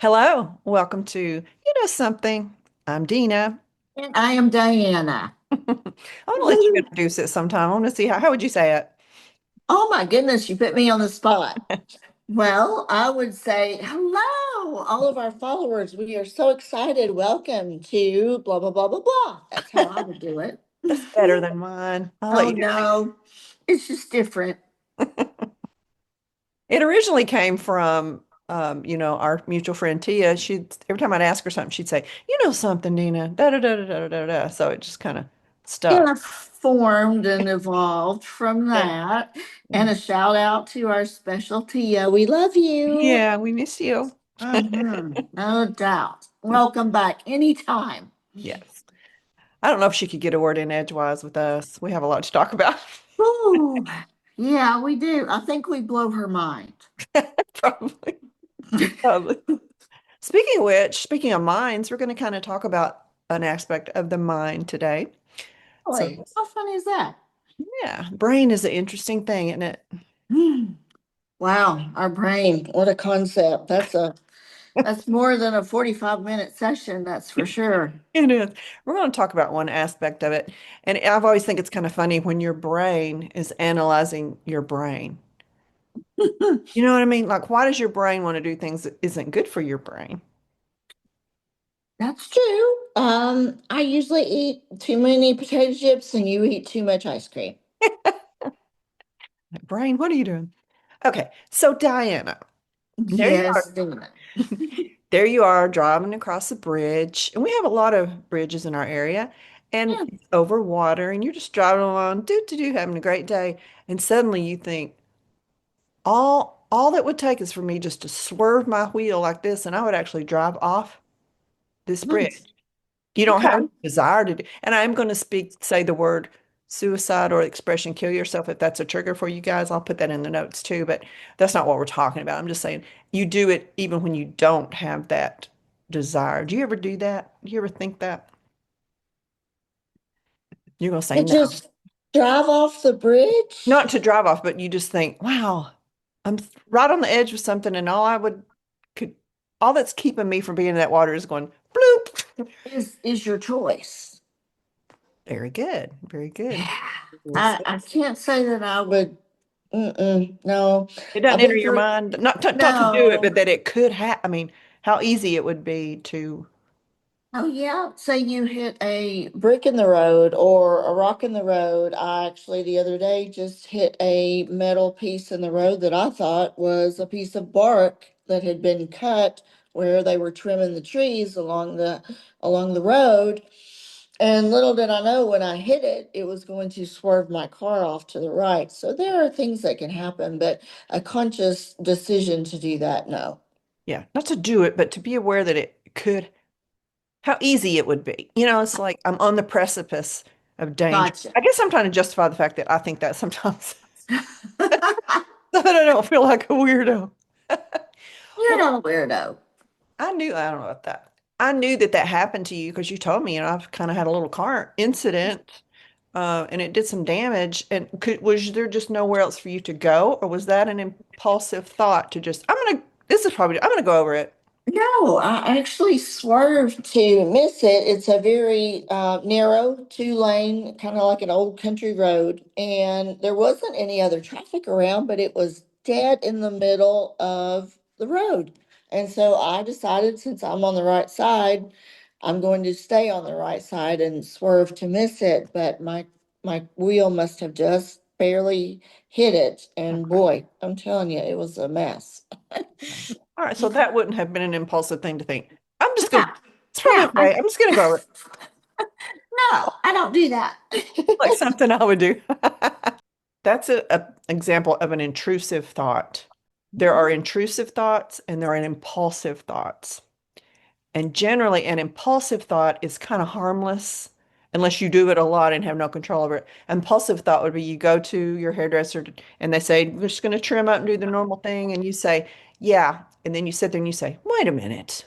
Hello, welcome to Something. I'm Dina. And I am Diana. I want to let you introduce it sometime. I want to see how would you say it? Oh my goodness, you put me on the spot. Well, I would say hello, all of our followers. We are so excited. Welcome to blah, blah, blah, blah, blah. That's how I would do it. That's better than mine. I'll let Oh you do no, it's just different. it. It originally came from our mutual friend Tia. She every time I'd ask her something, she'd say, "You know something, Dina." Da da da da da da da. So it just kind of stuck. Yeah, formed and evolved from Yeah. that. And a shout out to our special Tia. We love you. Yeah, we miss you. No doubt. Welcome back anytime. Yes. I don't know if she could get a word in edgewise with us. We have a lot to talk about. Ooh, yeah, we do. I think we blow her mind. Probably. Probably. Speaking of which, speaking of minds, we're going to kind of talk about an aspect of the mind today. So, Boy, how fun is that? yeah, brain is an interesting thing, isn't it? Hmm. Wow, our brain. What a concept. That's more than a 45-minute session, that's for sure. It is. We're going to talk about one aspect of it. And I've always think it's kind of funny when your brain is analyzing your brain. You know what I mean? Like, why does your brain want to do things that isn't good for your brain? That's true. I usually eat too many potato chips and you eat too much ice cream. Like, brain, what are you doing? Okay, so Diana, there you Yes, are. Dina. There you are driving across a bridge, and we have a lot of bridges in our area, and Yeah. it's over water, and you're just driving along, do, having a great day, and suddenly you think, all that would take is for me just to swerve my wheel like this, and I would actually drive off this Nice. bridge. You don't have Okay. a desire to do, and I'm going to say the word suicide or expression kill yourself if that's a trigger for you guys. I'll put that in the notes too, but that's not what we're talking about. I'm just saying you do it even when you don't have that desire. Do you ever do that? Do you ever think that? You're going to say To no. just drive off the bridge? Not to drive off, but you just think, wow, I'm right on the edge of something, and could all that's keeping me from being in that water is going bloop. Is your choice. Very good. Very good. Yeah. I can't say that I would. No, It doesn't I've enter been your through. mind, not to do it, No. but that it could happen. I mean, how easy it would be to, Oh, yeah. Say you hit a brick in the road or a rock in the road. I actually, the other day, just hit a metal piece in the road that I thought was a piece of bark that had been cut where they were trimming the trees along the road. And little did I know when I hit it, it was going to swerve my car off to the right. So there are things that can happen, but a conscious decision to do that, no. yeah, not to do it, but to be aware that it could, how easy it would be. It's like I'm on the precipice of danger. Gotcha. I guess I'm trying to justify the fact that I think that sometimes that I don't feel like a weirdo. You're Well, not a weirdo. I don't know about that. I knew that that happened to you because you told me, I've kind of had a little car incident, and it did some damage. And was there just nowhere else for you to go, or was that an impulsive thought to just, I'm gonna go over it. No, I actually swerved to miss it. It's a very narrow two-lane, kind of like an old country road, and there wasn't any other traffic around, but it was dead in the middle of the road. And so I decided, since I'm on the right side, I'm going to stay on the right side and swerve to miss it. But my wheel must have just barely hit it, and Okay. boy, I'm telling you, it was a mess. Okay. All right. So that wouldn't have been an impulsive thing to think. No, It's probably no, okay. I'm just gonna go over it. no, I don't do that. Like something I would do. That's a example of an intrusive thought. There are intrusive thoughts and there are impulsive thoughts. And generally, an impulsive thought is kind of harmless unless you do it a lot and have no control over it. Impulsive thought would be you go to your hairdresser and they say, we're just going to trim up and do the normal thing. And you say, yeah. And then you sit there and you say, wait a minute.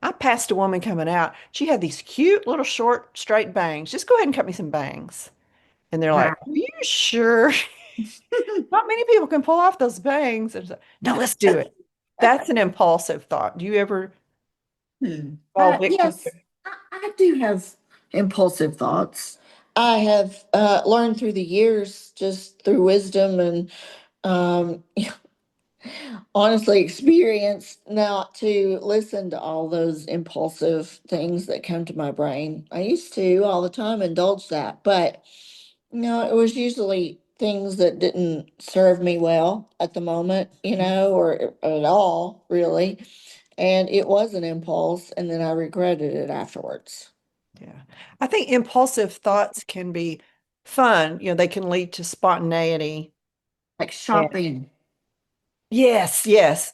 I passed a woman coming out. She had these cute little short, straight bangs. Just go ahead and cut me some bangs. And they're like, are you sure? Not many people can pull off those bangs. And it's like, no, let's do it. That's an impulsive thought. Do you ever Fall victim to. Yes, I do have impulsive thoughts. I have learned through the years, just through wisdom and um, honestly experience, not to listen to all those impulsive things that come to my brain. I used to all the time indulge that, but no, it was usually things that didn't serve me well at the moment, or at all, really. And it was an impulse, and then I regretted it afterwards. Yeah. I think impulsive thoughts can be fun. They can lead to spontaneity. Like Yeah. shopping. Yes, yes.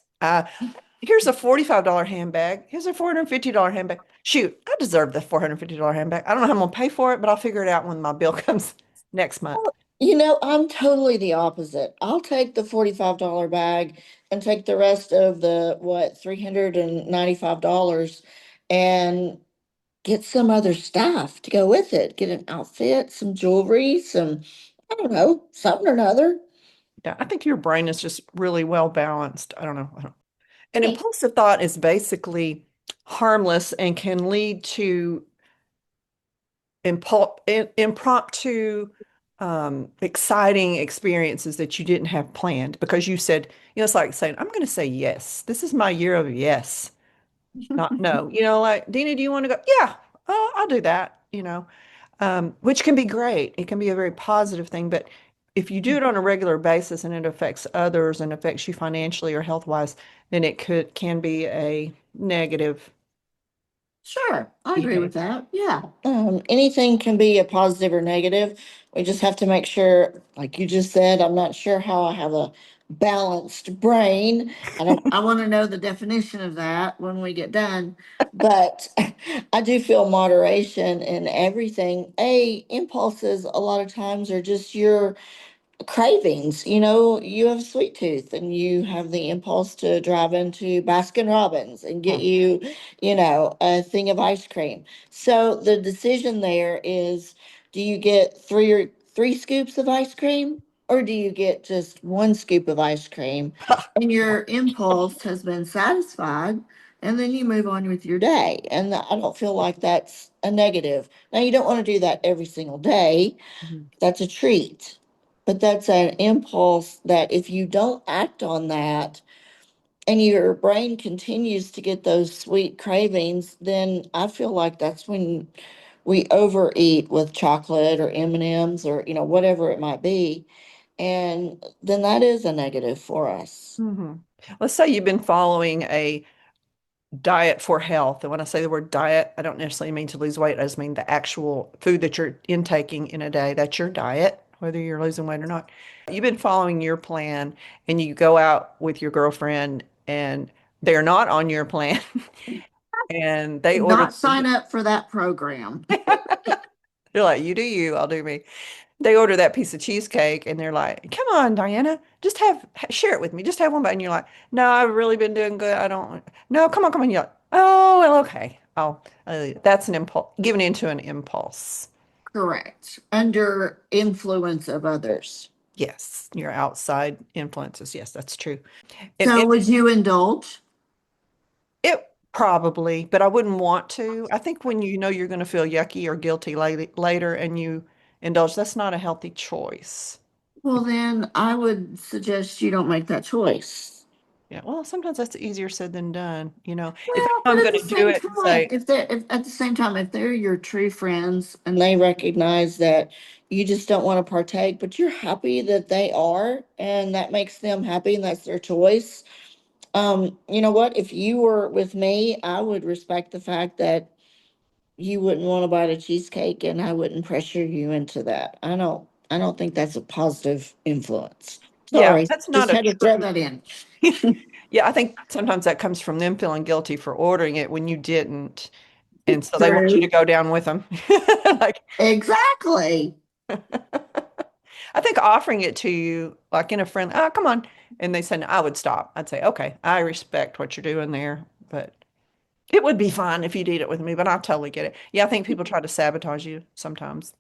Here's a $45 handbag. Here's a $450 handbag. Shoot, I deserve the $450 handbag. I don't know how I'm gonna pay for it, but I'll figure it out when my bill comes next month. I'm totally the opposite. I'll take the $45 bag and take the rest of the, what, $395 and get some other stuff to go with it. Get an outfit, some jewelry, I don't know, something or another. Yeah, I think your brain is just really well balanced. I don't know. An Hey, impulsive thought is basically harmless and can lead to impromptu, exciting experiences that you didn't have planned because you said, it's like saying, I'm going to say yes. This is my year of yes, not no. Like, Dina, do you want to go? Yeah, oh, I'll do that, which can be great. It can be a very positive thing. But if you do it on a regular basis and it affects others and affects you financially or health wise, then it can be a negative sure, I agree with behavior. that. Yeah. Anything can be a positive or negative. We just have to make sure, like you just said, I'm not sure how I have a balanced brain. I want to know the definition of that when we get done. But I do feel moderation in everything. Impulses a lot of times are just your cravings. You have a sweet tooth and you have the impulse to drive into Baskin Robbins and get a thing of ice cream. So the decision there is, do you get three scoops of ice cream, or do you get just one scoop of ice cream and your impulse has been satisfied, and then you move on with your day? And I don't feel like that's a negative. Now, you don't want to do that every single day. Mhm. That's a treat. But that's an impulse that if you don't act on that and your brain continues to get those sweet cravings, then I feel like that's when we overeat with chocolate or M&Ms or whatever it might be. And then that is a negative for us. Mhm. Let's say you've been following a diet for health. And when I say the word diet, I don't necessarily mean to lose weight. I just mean the actual food that you're intaking in a day. That's your diet, whether you're losing weight or not. You've been following your plan and you go out with your girlfriend and they're not on your plan and they Did order, not sign up for that program. they're like, you do you, I'll do me. They order that piece of cheesecake and they're like, come on, Diana, just share it with me. Just have one bite. And you're like, no, I've really been doing good. I don't, no, come on, come on. You're like, oh, well, okay. Oh, that's an impulse, giving into an impulse. Correct. Under influence of others. Yes, your outside influences. Yes, that's true. And So would you indulge? it probably, but I wouldn't want to. I think when you know you're going to feel yucky or guilty later and you indulge, that's not a healthy choice. Well, then I would suggest you don't make that choice. Yeah, well, sometimes that's easier said than done. If Well, I know but I'm at going the to do same it and time, say, if at the same time, if they're your true friends and they recognize that you just don't want to partake, but you're happy that they are, and that makes them happy, and that's their choice. You know what? If you were with me, I would respect the fact that you wouldn't want to bite a cheesecake, and I wouldn't pressure you into that. I don't think that's a positive influence. yeah, Sorry, that's not just a had to throw true. that in. Yeah, I think sometimes that comes from them feeling guilty for ordering it when you didn't. And so they want you to True. go down with them. Like, Exactly. I think offering it to you, like in a friend, oh, come on. And they said, I would stop. I'd say, okay, I respect what you're doing there, but it would be fine if you did it with me, but I totally get it. Yeah, I think people try to sabotage you sometimes.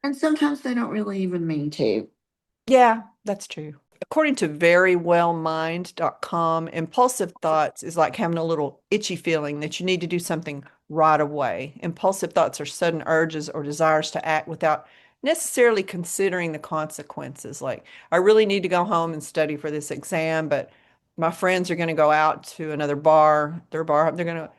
And sometimes they don't really even mean to. Yeah, that's true. according to verywellmind.com, impulsive thoughts is like having a little itchy feeling that you need to do something right away. Impulsive thoughts are sudden urges or desires to act without necessarily considering the consequences. Like, I really need to go home and study for this exam, but my friends are going to go out to another bar, they're going to,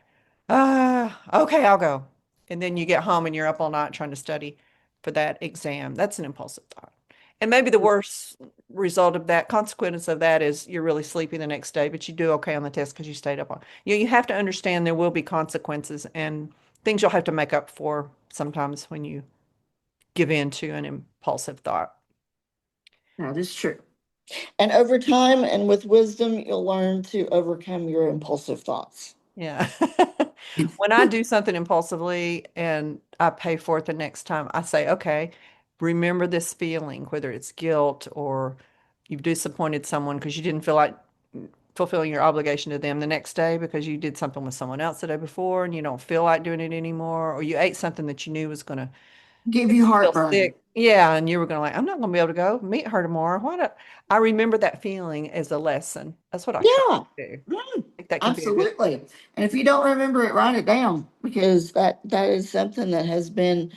okay, I'll go. And then you get home and you're up all night trying to study for that exam. That's an impulsive thought. And maybe the worst result of that, consequence of that is you're really sleepy the next day, but you do okay on the test because you stayed up on. You have to understand there will be consequences and things you'll have to make up for sometimes when you give in to an impulsive thought. That is true. And over time and with wisdom, you'll learn to overcome your impulsive thoughts. Yeah. When I do something impulsively and I pay for it the next time, I say, okay, remember this feeling, whether it's guilt or you've disappointed someone because you didn't feel like fulfilling your obligation to them the next day because you did something with someone else the day before and you don't feel like doing it anymore, or you ate something that you knew was going to Give make you you feel heartburn. sick. Yeah, and you were going to like, I'm not going to be able to go meet her tomorrow. Why not? I remember that feeling as a lesson. That's what I try Yeah, to do. I think that can be a good. absolutely. And if you don't remember it, write it down because that is something that has been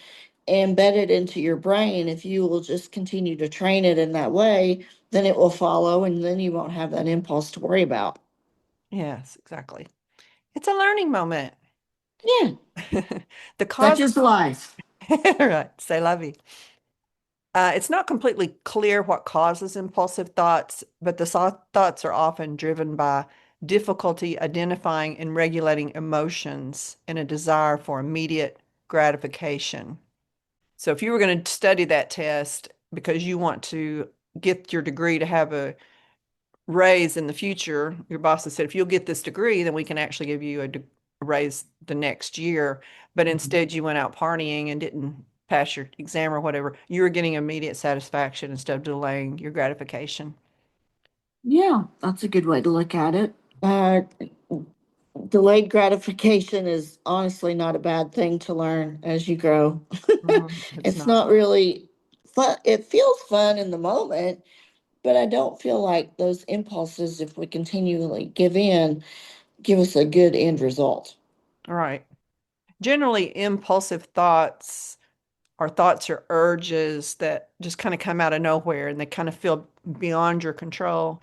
embedded into your brain. If you will just continue to train it in that way, then it will follow and then you won't have that impulse to worry about. Yes, exactly. It's a learning moment. Yeah, The such cause, is life. right, c'est la vie. It's not completely clear what causes impulsive thoughts, but the thoughts are often driven by difficulty identifying and regulating emotions and a desire for immediate gratification. So if you were going to study that test because you want to get your degree to have a raise in the future, your boss has said, if you'll get this degree, then we can actually give you a raise the next year. But instead, you went out partying and didn't pass your exam or whatever. You were getting immediate satisfaction instead of delaying your gratification. Yeah, that's a good way to look at it. Delayed gratification is honestly not a bad thing to learn as you grow. It's It's not. not really fun. It feels fun in the moment, but I don't feel like those impulses, if we continually give in, give us a good end result. All right. Generally, impulsive thoughts are thoughts or urges that just kind of come out of nowhere and they kind of feel beyond your control.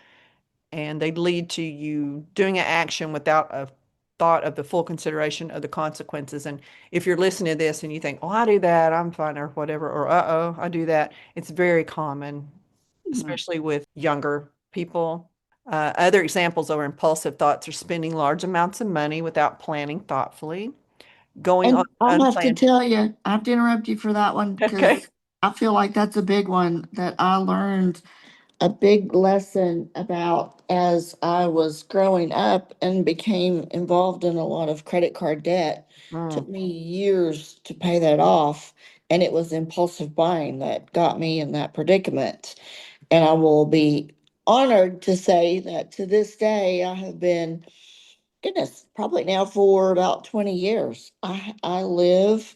And they lead to you doing an action without a thought of the full consideration of the consequences. And if you're listening to this and you think, oh, I do that, I'm fine, or whatever, or uh-oh, I do that, it's very common, Hmm. especially with younger people. Other examples of impulsive thoughts are spending large amounts of money without planning thoughtfully, going on And I'll have to unplanned. tell you, I have to interrupt you for that one Okay. because I feel like that's a big one that I learned a big lesson about as I was growing up and became involved in a lot of credit card debt. Mm, Took me years to pay that off, and it was impulsive buying that got me in that predicament. And I will be honored to say that to this day, I have been, goodness, probably now for about 20 years. I live,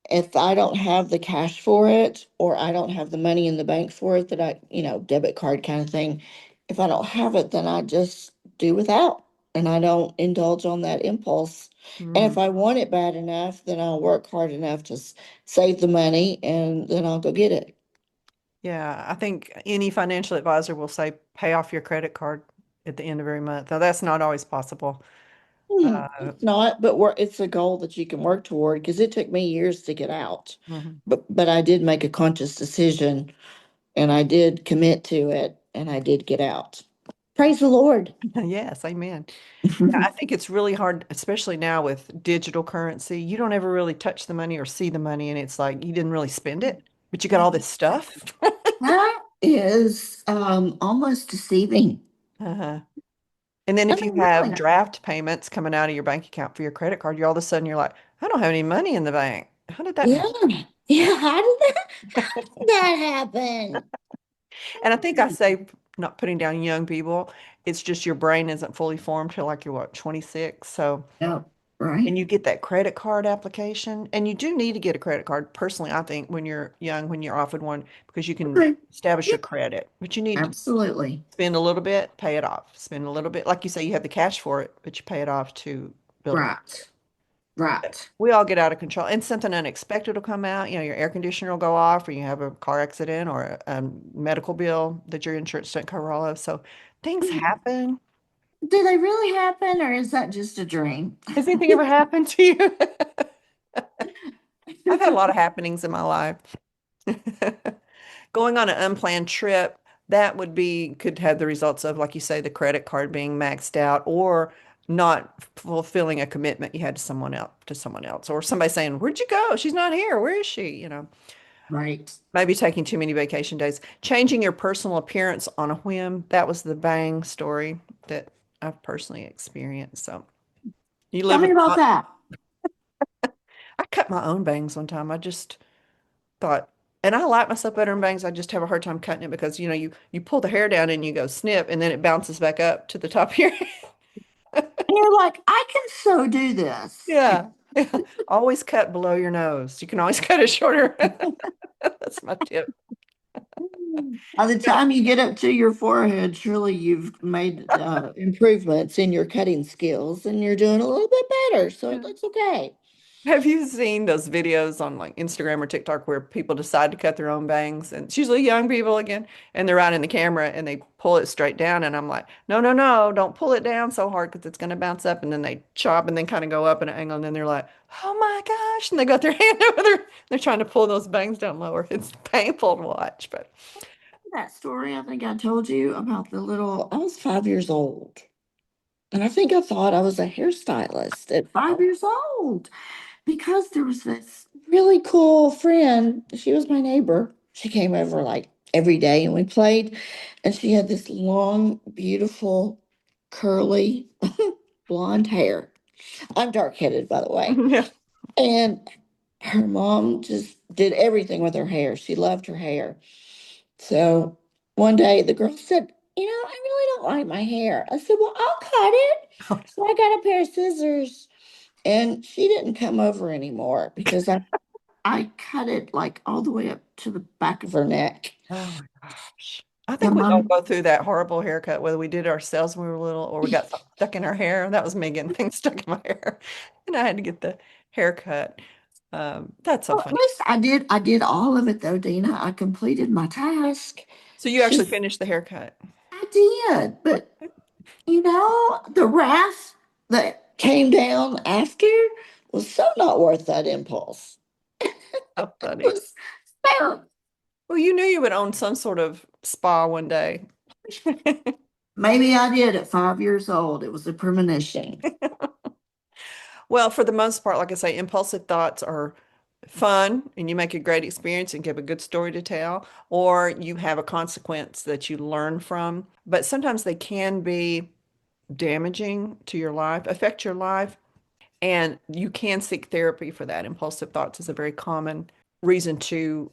if I don't have the cash for it or I don't have the money in the bank for it, that debit card kind of thing, if I don't have it, then I just do without and I don't indulge on that impulse. And if mm. I want it bad enough, then I'll work hard enough to save the money and then I'll go get it. Yeah, I think any financial advisor will say pay off your credit card at the end of every month. Now, that's not always possible. Uh, It's not, but it's a goal that you can work toward because it took me years to get out. mhm. But I did make a conscious decision and I did commit to it and I did get out. Praise the Lord. Yes, amen. Yeah, I think it's really hard, especially now with digital currency. You don't ever really touch the money or see the money, and it's like you didn't really spend it, but you got all this stuff. That is almost deceiving. Uh-huh. And then I if you mean, have really. draft payments coming out of your bank account for your credit card, you all of a sudden you're like, I don't have any money in the bank. How did that Yeah. happen? Yeah. How did that happen? And I think I say not putting down young people, it's just your brain isn't fully formed till like you're what, 26. So No. Right. and you get that credit card application, and you do need to get a credit card. Personally, I think when you're young, when you're offered one, because you can Okay. establish your Yep. credit, but you need to Absolutely. spend a little bit, pay it off. Spend a little bit, like you say, you have the cash for it, but you pay it off to build a credit. Right. Right. We all get out of control, and something unexpected will come out. You know, your air conditioner will go off, or you have a car accident, or a medical bill that your insurance doesn't cover all of. So things happen. Do they really happen, or is that just a dream? Has anything ever happened to you? I've had a lot of happenings in my life. Going on an unplanned trip, that would be, could have the results of, like you say, the credit card being maxed out or not fulfilling a commitment you had to someone else, or somebody saying, "Where'd you go? She's not here. Where is she?" You know, Right. maybe taking too many vacation days, changing your personal appearance on a whim. That was the bang story that I've personally experienced. So you Tell live me with, about that. I cut my own bangs one time. I just thought, and I like myself better in bangs. I just have a hard time cutting it because you pull the hair down and you go snip, and then it bounces back up to the top of your head. And you're like, I can so do this. Yeah. Always cut below your nose. You can always cut it shorter. That's my tip. By the time you get up to your forehead, surely you've made improvements in your cutting skills and you're doing a little bit better. So Yeah. that's okay. Have you seen those videos on like Instagram or TikTok where people decide to cut their own bangs? And it's usually young people again, and they're out in the camera and they pull it straight down. And I'm like, no, no, no, don't pull it down so hard because it's going to bounce up. And then they chop and then kind of go up at an angle. And then they're like, oh my gosh. And they got their hand over there. They're trying to pull those bangs down lower. It's painful to watch, but That story I think I told you about I was 5 years old. And I think I thought I was a hairstylist at 5 years old because there was this really cool friend. She was my neighbor. She came over like every day and we played. And she had this long, beautiful, curly blonde hair. I'm dark headed, by the way. yeah. And her mom just did everything with her hair. She loved her hair. So one day the girl said, I really don't like my hair. I said, well, I'll cut it. So I got a pair of scissors and she didn't come over anymore because I cut it like all the way up to the back of her neck. Oh my gosh. I Yeah, think we all mom. go through that horrible haircut, whether we did it ourselves when we were little or we got something stuck in our hair. That was me getting things stuck in my hair. And I had to get the haircut. That's so Well, at funny. least I did all of it though, Dina. I completed my task. So you actually Just finished the haircut. I did, but the wrath that came down after was so not worth that impulse. So It funny. was so Well, you knew you would own some sort of spa one day. maybe I did at 5 years old. It was a premonition. Well, for the most part, like I say, impulsive thoughts are fun and you make a great experience and give a good story to tell, or you have a consequence that you learn from. But sometimes they can be damaging to your life, affect your life, and you can seek therapy for that. Impulsive thoughts is a very common reason to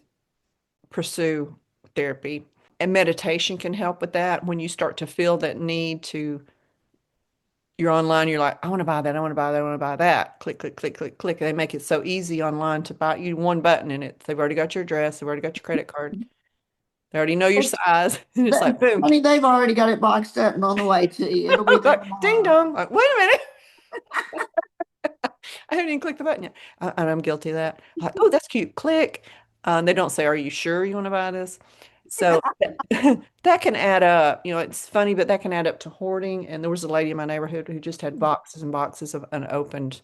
pursue therapy. And meditation can help with that when you start to feel that need to, you're online, you're like, I want to buy that, I want to buy that, I want to buy that. Click, click, click, click, click. They make it so easy online to buy you one button and they've already got your address, they've already got your credit card, they already know your It's size. And it's like, boom. honey, they've already got it boxed up and on the way to you. It'll be there Like, ding tomorrow. dong. Like, wait a minute. I haven't even clicked the button yet. And I'm guilty of that. Like, oh, that's cute. Click. They don't say, are you sure you want to buy this? So that can add up. You know, it's funny, but that can add up to hoarding. And there was a lady in my neighborhood who just had boxes and boxes of unopened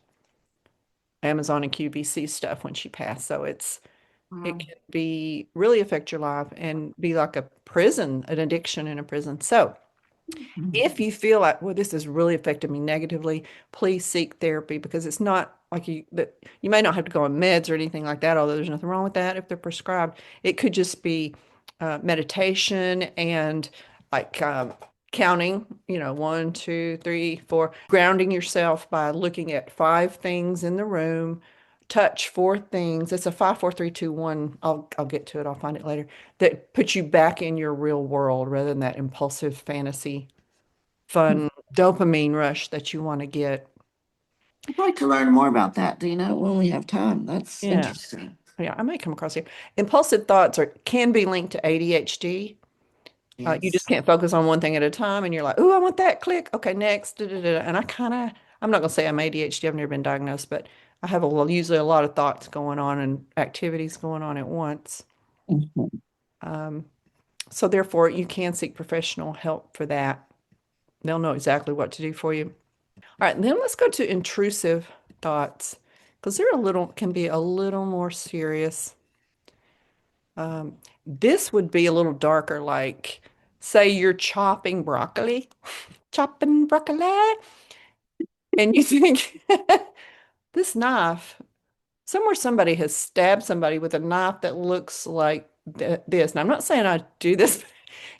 Amazon and QVC stuff when she passed. So it Wow. can be really affect your life and be like a prison, an addiction in a prison. So Mhm. if you feel like, well, this has really affected me negatively, please seek therapy because it's not like you may not have to go on meds or anything like that, although there's nothing wrong with that if they're prescribed. It could just be meditation and like counting, 1, 2, 3, 4, grounding yourself by looking at 5 things in the room, touch 4 things. It's a 5, 4, 3, 2, 1. I'll get to it. I'll find it later. That puts you back in your real world rather than that impulsive fantasy fun dopamine rush that you want to get. I'd like to learn more about that, Dina, when we have time. That's Yeah. interesting. Yeah, I may come across here. Impulsive thoughts can be linked to ADHD. You just Yes. can't focus on one thing at a time, and you're like, "Oh, I want that. Click. Okay, next." Da, da, da. And I'm not gonna say I'm ADHD. I've never been diagnosed, but I have usually a lot of thoughts going on and activities going on at once. Mhm. Um, so therefore, you can seek professional help for that. They'll know exactly what to do for you. All right, then let's go to intrusive thoughts because can be a little more serious. This would be a little darker, like say you're chopping broccoli, and you think this knife, somewhere somebody has stabbed somebody with a knife that looks like this. And I'm not saying I do this, but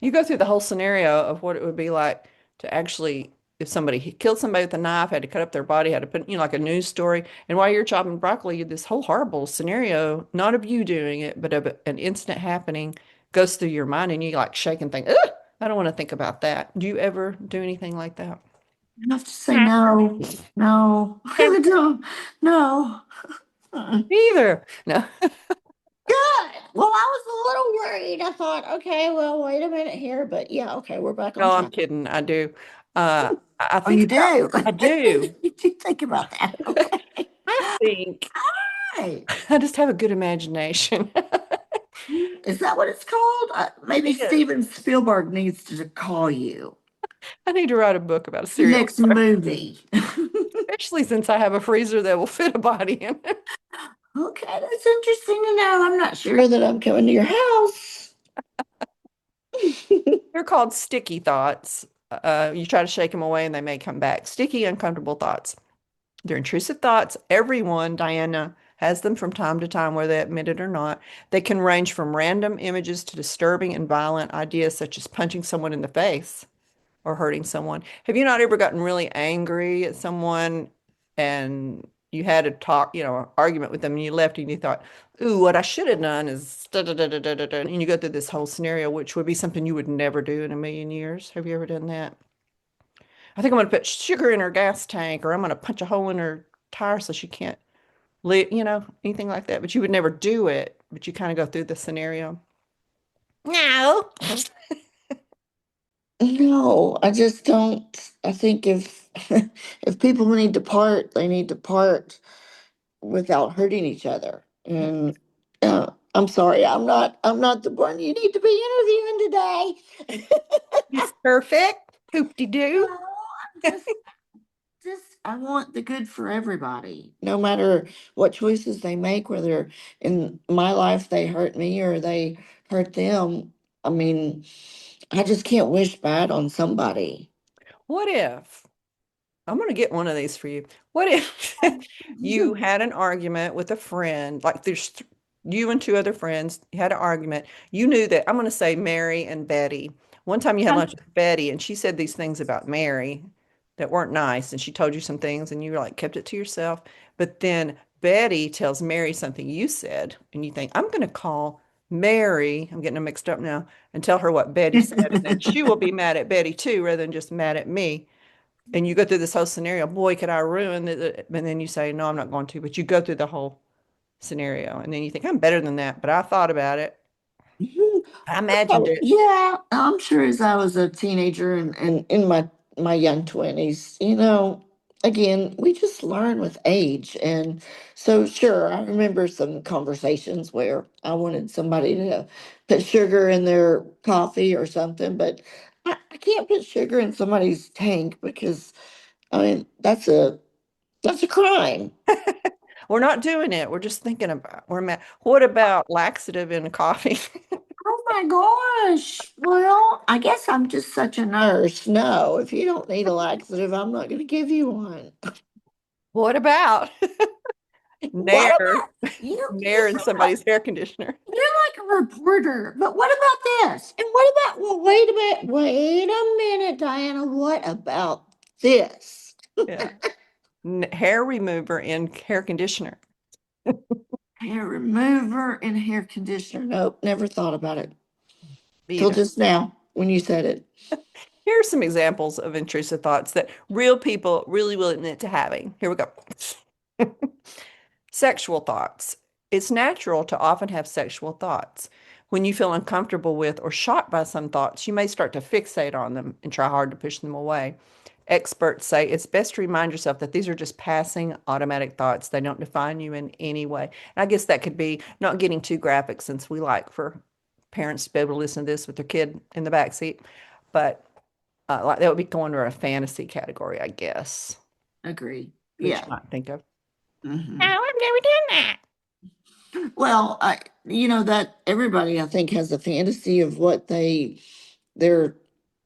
you go through the whole scenario of what it would be like to actually, if somebody killed somebody with a knife, had to cut up their body, had to put, like a news story. And while you're chopping broccoli, this whole horrible scenario, not of you doing it, but of an incident happening, goes through your mind and you like shake and think, ugh, I don't want to think about that. Do you ever do anything like that? I have to say no, no, I don't, no. Either. No. Good. Well, I was a little worried. I thought, okay, well, wait a minute here, but yeah, okay, we're back on No, I'm track. kidding. I do. I Oh, think you about, do? I do. Did you think about that? Okay. I think Right. I just have a good imagination. Is that what it's called? Maybe It is. Steven Spielberg needs to call you. I need to write a book about a The serial next killer, movie. especially since I have a freezer that will fit a body in. Okay, that's interesting to know. I'm not sure that I'm coming to your house. They're called sticky thoughts. You try to shake them away and they may come back. Sticky, uncomfortable thoughts. They're intrusive thoughts. Everyone, Diana, has them from time to time, whether they admit it or not. They can range from random images to disturbing and violent ideas, such as punching someone in the face or hurting someone. Have you not ever gotten really angry at someone and you had a talk, argument with them and you left and you thought, ooh, what I should have done is da, da, da, da, da, da, da," and you go through this whole scenario, which would be something you would never do in a million years. Have you ever done that? I think I'm going to put sugar in her gas tank or I'm going to punch a hole in her tire so she can't live, anything like that. But you would never do it, but you kind of go through the scenario. No. No, I just don't. I think if if people need to part, they need to part without hurting each other. And I'm sorry, I'm not the one you need to be interviewing today. It's perfect. No, Hoop-de-doo. I'm just I want the good for everybody, no matter what choices they make, whether in my life they hurt me or they hurt them. I mean, I just can't wish bad on somebody. What if I'm going to get one of these for you? What if you had an argument with a friend, like you and two other friends you had an argument. You knew that I'm going to say Mary and Betty. One time you had lunch with Betty and she said these things about Mary that weren't nice and she told you some things and you were like kept it to yourself. But then Betty tells Mary something you said and you think, I'm going to call Mary, I'm getting them mixed up now, and tell her what Betty said. And then she will be mad at Betty too, rather than just mad at me. And you go through this whole scenario, boy, could I ruin it. And then you say, no, I'm not going to. But you go through the whole scenario. And then you think, I'm better than that. But I thought about it. I imagined Oh, it. yeah, I'm sure as I was a teenager and in my young 20s, again, we just learn with age. And so sure, I remember some conversations where I wanted somebody to put sugar in their coffee or something, but I can't put sugar in somebody's tank because I mean that's a crime. We're not doing it. We're just thinking about we're mad. What about laxative in coffee? Oh my gosh. Well, I guess I'm just such a nurse. No, if you don't need a laxative, I'm not going to give you one. What about What Nair? about you Nair in sound like somebody's hair conditioner. you're like a reporter, but what about this? And what about, well, wait a minute, Diana. What about this? Yeah. Hair remover in hair conditioner. Hair remover and hair conditioner. Nope, never thought about it till Either. just now when you said it. Here are some examples of intrusive thoughts that real people really will admit to having. Here we go. Sexual thoughts. It's natural to often have sexual thoughts. When you feel uncomfortable with or shocked by some thoughts, you may start to fixate on them and try hard to push them away. Experts say it's best to remind yourself that these are just passing automatic thoughts. They don't define you in any way. And I guess that could be not getting too graphic since we like for parents to be able to listen to this with their kid in the back seat. But like that would be going to a fantasy category, I guess, Agree. that you Yeah. might think of. Oh, Hmm. I've never done that. Well, that everybody I think has a fantasy of what their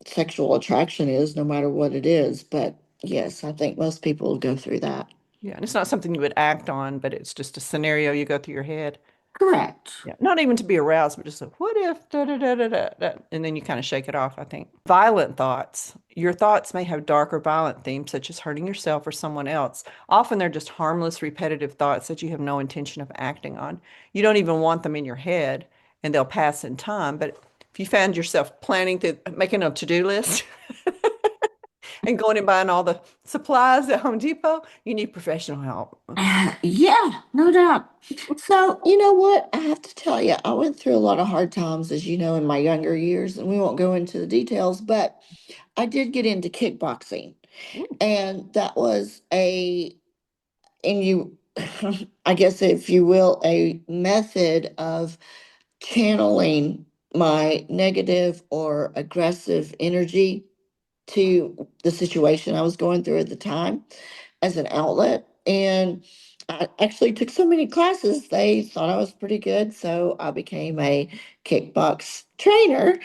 sexual attraction is, no matter what it is. But yes, I think most people go through that. Yeah, and it's not something you would act on, but it's just a scenario you go through your head. Correct. Yeah, not even to be aroused, but just like, what if da da da da da da, and then you kind of shake it off, I think. Violent thoughts. Your thoughts may have dark or violent themes, such as hurting yourself or someone else. Often they're just harmless, repetitive thoughts that you have no intention of acting on. You don't even want them in your head, and they'll pass in time. But if you found yourself planning to making a to-do list and going and buying all the supplies at Home Depot, you need professional help. Yeah, no doubt. So, you know what? I have to tell you, I went through a lot of hard times, as you know, in my younger years, and we won't go into the details, but I did get into kickboxing. Ooh. And that was and you, I guess, if you will, a method of channeling my negative or aggressive energy to the situation I was going through at the time as an outlet. And I actually took so many classes, they thought I was pretty good. So I became a kickbox trainer.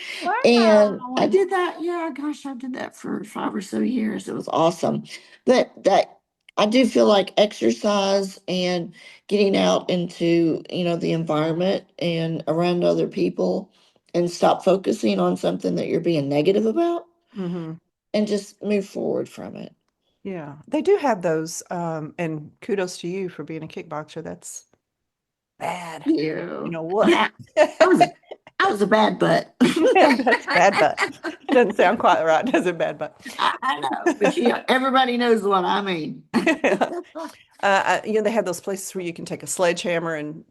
And I Wow. did that. Yeah, gosh, I did that for 5 or so years. It was awesome. But that I do feel like exercise and getting out into, the environment and around other people and stop focusing on something that you're being negative about Hmm. and just move forward from it. Yeah, they do have those. And kudos to you for being a kickboxer. That's bad. You You. know what? I was I was a bad butt. That's bad butt. Doesn't sound quite right, does it, bad butt? I know, but everybody knows what I mean. They have those places where you can take a sledgehammer and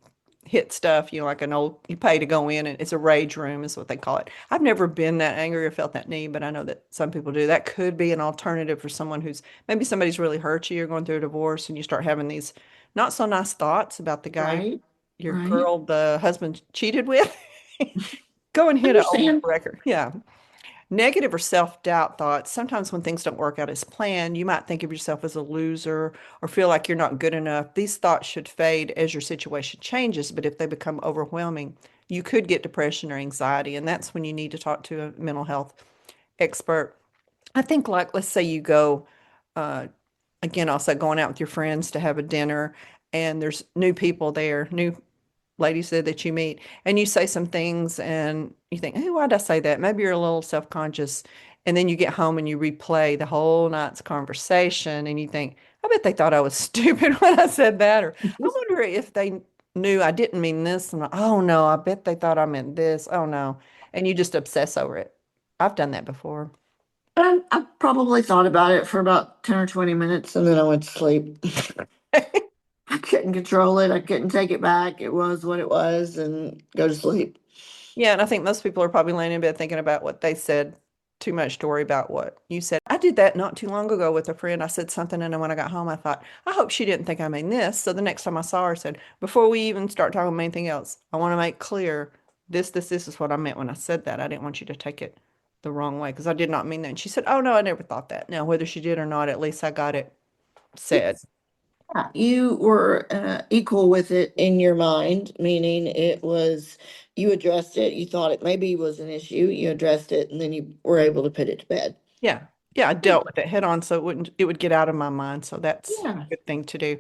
hit stuff, like an old, you pay to go in and it's a rage room is what they call it. I've never been that angry or felt that need, but I know that some people do. That could be an alternative for someone who's maybe somebody's really hurt you, you're going through a divorce and you start having these not so nice thoughts about the guy, Right, your right. girl, the husband cheated with. Go and hit an old Understand. record. Yeah. Negative or self-doubt thoughts. Sometimes when things don't work out as planned, you might think of yourself as a loser or feel like you're not good enough. These thoughts should fade as your situation changes, but if they become overwhelming, you could get depression or anxiety, and that's when you need to talk to a mental health expert. I think, like, let's say you go, uh, again, also going out with your friends to have a dinner, and there's new people there, new ladies there that you meet, and you say some things and you think, hey, why did I say that? Maybe you're a little self-conscious. And then you get home and you replay the whole night's conversation and you think, I bet they thought I was stupid when I said that. Or I wonder if they knew I didn't mean this. And oh no, I bet they thought I meant this. Oh no. And you just obsess over it. I've done that before. I probably thought about it for about 10 or 20 minutes and then I went to sleep. I couldn't control it. I couldn't take it back. It was what it was and go to sleep. Yeah, and I think most people are probably laying in bed thinking about what they said too much to worry about what you said. I did that not too long ago with a friend. I said something, and then when I got home, I thought, I hope she didn't think I mean this. So the next time I saw her, I said, before we even start talking about anything else, I want to make clear this is what I meant when I said that. I didn't want you to take it the wrong way because I did not mean that. And she said, oh, no, I never thought that. Now, whether she did or not, at least I got it said. Yeah, you were equal with it in your mind, meaning you addressed it, you thought it maybe was an issue, you addressed it, and then you were able to put it to bed. Yeah. Yeah, I Yeah, dealt with it head on so it would get out of my mind. So that's yeah, a good thing to do.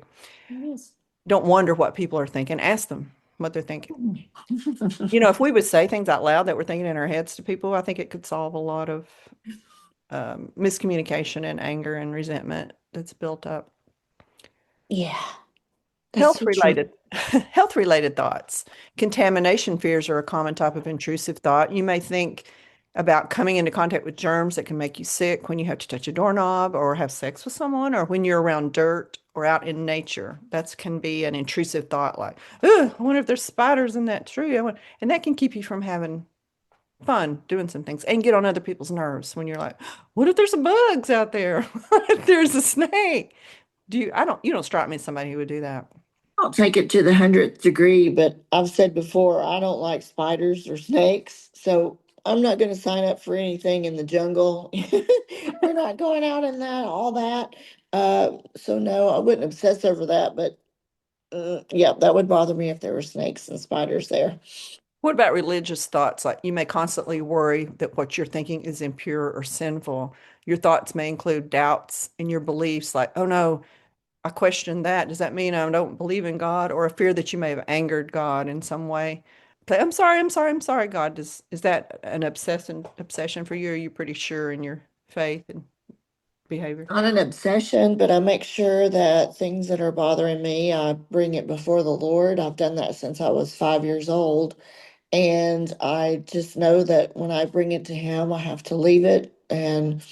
it is. Don't wonder what people are thinking. Ask them what they're thinking. If we would say things out loud that we're thinking in our heads to people, I think it could solve a lot of miscommunication and anger and resentment that's built up. Yeah, that's Health so true. related, health related thoughts. Contamination fears are a common type of intrusive thought. You may think about coming into contact with germs that can make you sick when you have to touch a doorknob or have sex with someone or when you're around dirt or out in nature. That can be an intrusive thought like, "Ugh, I wonder if there's spiders in that tree." And that can keep you from having fun doing some things and get on other people's nerves when you're like, what if there's some bugs out there? What if there's a snake? You don't strike me as somebody who would do that. I'll take it to the 100th degree, but I've said before, I don't like spiders or snakes, so I'm not going to sign up for anything in the jungle. We're not going out in that, all that. So no, I wouldn't obsess over that, but yeah, that would bother me if there were snakes and spiders there. What about religious thoughts? Like you may constantly worry that what you're thinking is impure or sinful. Your thoughts may include doubts in your beliefs, like, oh no, I question that. Does that mean I don't believe in God? Or a fear that you may have angered God in some way. Say, I'm sorry, I'm sorry, I'm sorry, God. Is that an obsession for you? Or are you pretty sure in your faith and behavior? Not an obsession, but I make sure that things that are bothering me, I bring it before the Lord. I've done that since I was 5 years old. And I just know that when I bring it to him, I have to leave it and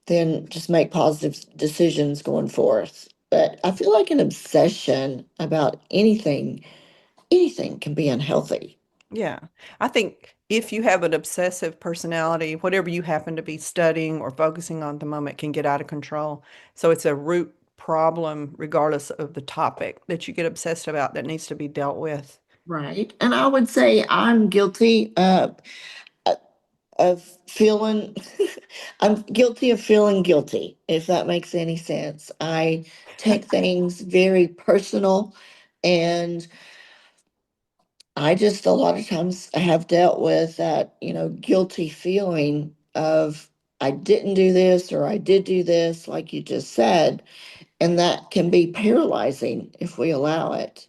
then just make positive decisions going forth. But I feel like an obsession about anything can be unhealthy. Yeah. I think if you have an obsessive personality, whatever you happen to be studying or focusing on at the moment can get out of control. So it's a root problem, regardless of the topic that you get obsessed about that needs to be dealt with. Right. And I would say I'm guilty of feeling, I'm guilty of feeling guilty, if that makes any sense. I take things very personal and I just a lot of times have dealt with that, guilty feeling of I didn't do this or I did do this, like you just said, and that can be paralyzing if we allow it.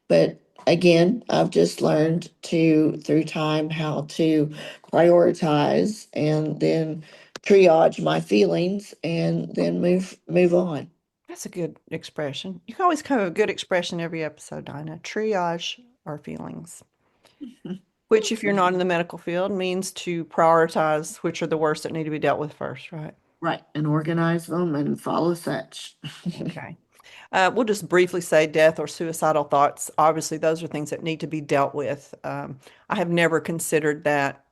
But again, I've just learned through time, how to prioritize and then triage my feelings and then move on. That's a good expression. You can always come up with a good expression every episode, Dinah. Triage our feelings, which, if you're not in the medical field, means to prioritize which are the worst that need to be dealt with first, right? Right, and organize them and follow such. Okay. We'll just briefly say death or suicidal thoughts. Obviously, those are things that need to be dealt with. I have never considered that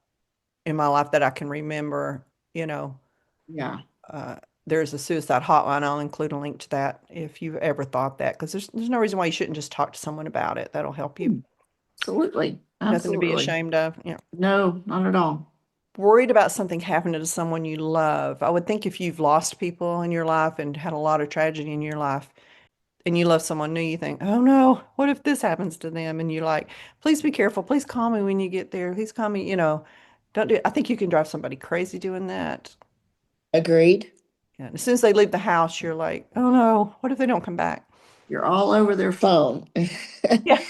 in my life that I can remember. You know, Yeah, uh, there's a suicide hotline. I'll include a link to that if you've ever thought that, because there's no reason why you shouldn't just talk to someone about it. That'll help you. absolutely, Nothing to be absolutely. ashamed of. No, not at all. Worried about something happening to someone you love. I would think if you've lost people in your life and had a lot of tragedy in your life, and you love someone new, you think, oh no, what if this happens to them? And you're like, please be careful. Please call me when you get there. Please call me, don't do it. I think you can drive somebody crazy doing that. Agreed. Yeah. As soon as they leave the house, you're like, oh no, what if they don't come back? You're all over their phone. Yeah.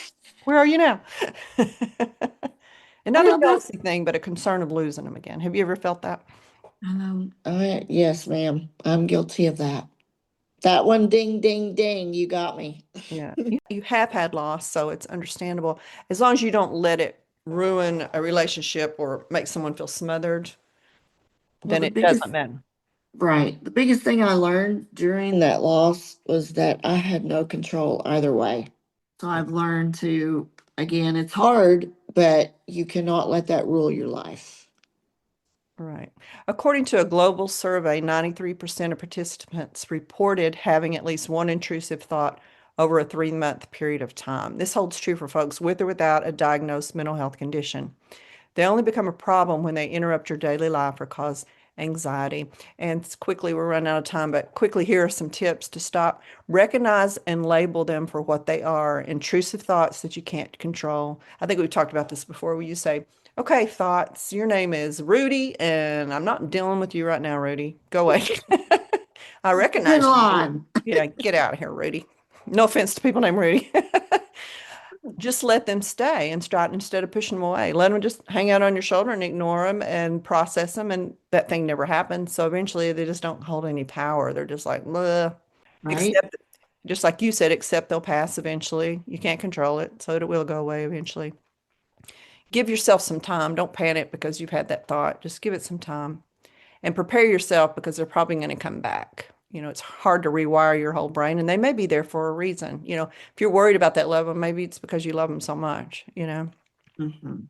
Where are you now? And not a Well, that's jealousy thing, but a concern of losing them again. Have you ever felt that? yes, ma'am. I'm guilty of that. That one, ding, ding, ding. You got me. Yeah. You have had loss, so it's understandable. As long as you don't let it ruin a relationship or make someone feel smothered, Well, then it doesn't matter. the biggest thing I learned during that loss was that I had no control either way. So I've learned to, again, it's hard, but you cannot let that rule your life. Right. According to a global survey, 93% of participants reported having at least one intrusive thought over a 3-month period of time. This holds true for folks with or without a diagnosed mental health condition. They only become a problem when they interrupt your daily life or cause anxiety. And quickly, we're running out of time, but quickly, here are some tips to stop. Recognize and label them for what they are: intrusive thoughts that you can't control. I think we've talked about this before, where you say, okay, thoughts, your name is Rudy, and I'm not dealing with you right now, Rudy. Go away. I In recognize you. line. Yeah, get out of here, Rudy. No offense to people named Rudy. Just let them stay and start instead of pushing them away. Let them just hang out on your shoulder and ignore them and process them. And that thing never happened. So eventually they just don't hold any power. They're just like, bleh. Right? Except, just like you said, except they'll pass eventually. You can't control it. So it will go away eventually. give yourself some time. Don't panic because you've had that thought. Just give it some time and prepare yourself because they're probably going to come back. It's hard to rewire your whole brain and they may be there for a reason. If you're worried about that love, maybe it's because you love them so much. Mhm.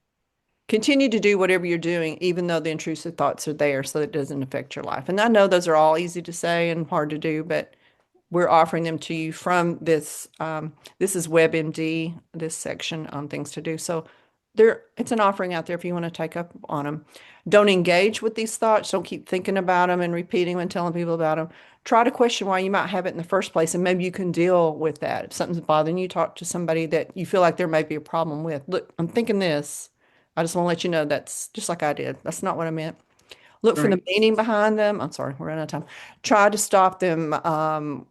Continue to do whatever you're doing, even though the intrusive thoughts are there, so it doesn't affect your life. And I know those are all easy to say and hard to do, but we're offering them to you from this. This is WebMD, this section on things to do. So it's an offering out there if you want to take up on them. Don't engage with these thoughts. Don't keep thinking about them and repeating them and telling people about them. Try to question why you might have it in the first place, and maybe you can deal with that. If something's bothering you, talk to somebody that you feel like there may be a problem with. Look, I'm thinking this. I just want to let you know that's just like I did. That's not what I meant. Look for the Right. meaning behind them. I'm sorry, we're out of time. Try to stop them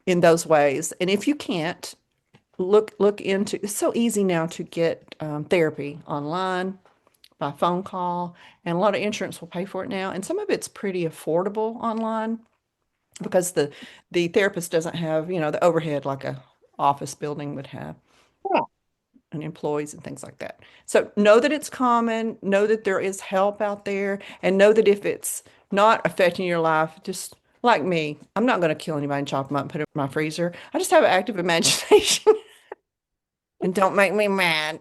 in those ways. And if you can't, look into. It's so easy now to get therapy online by phone call, and a lot of insurance will pay for it now. And some of it's pretty affordable online because the therapist doesn't have the overhead like a office building would have Yeah. and employees and things like that. So know that it's common, know that there is help out there, and know that if it's not affecting your life, just like me, I'm not going to kill anybody and chop them up and put it in my freezer. I just have an active imagination and don't make me mad.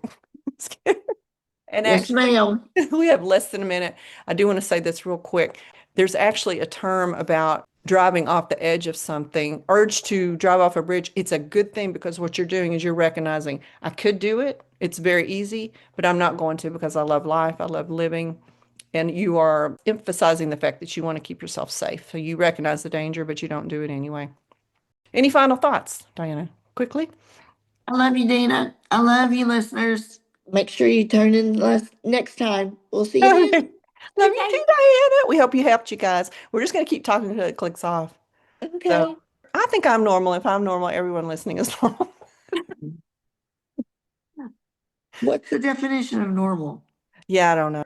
And Yes, actually, ma'am. we have less than a minute. I do want to say this real quick. There's actually a term about driving off the edge of something, urge to drive off a bridge. It's a good thing because what you're doing is you're recognizing I could do it. It's very easy, but I'm not going to because I love life. I love living. And you are emphasizing the fact that you want to keep yourself safe. So you recognize the danger, but you don't do it anyway. Any final thoughts, Diana? Quickly. I love you, Dina. I love you, listeners. Make sure you turn in next time. We'll see you All then. right. Love you too, Okay. Diana. We hope you helped you guys. We're just going to keep talking until it clicks off. So Okay. I think I'm normal. If I'm normal, everyone listening is normal. What's the definition of normal? Yeah, I don't know.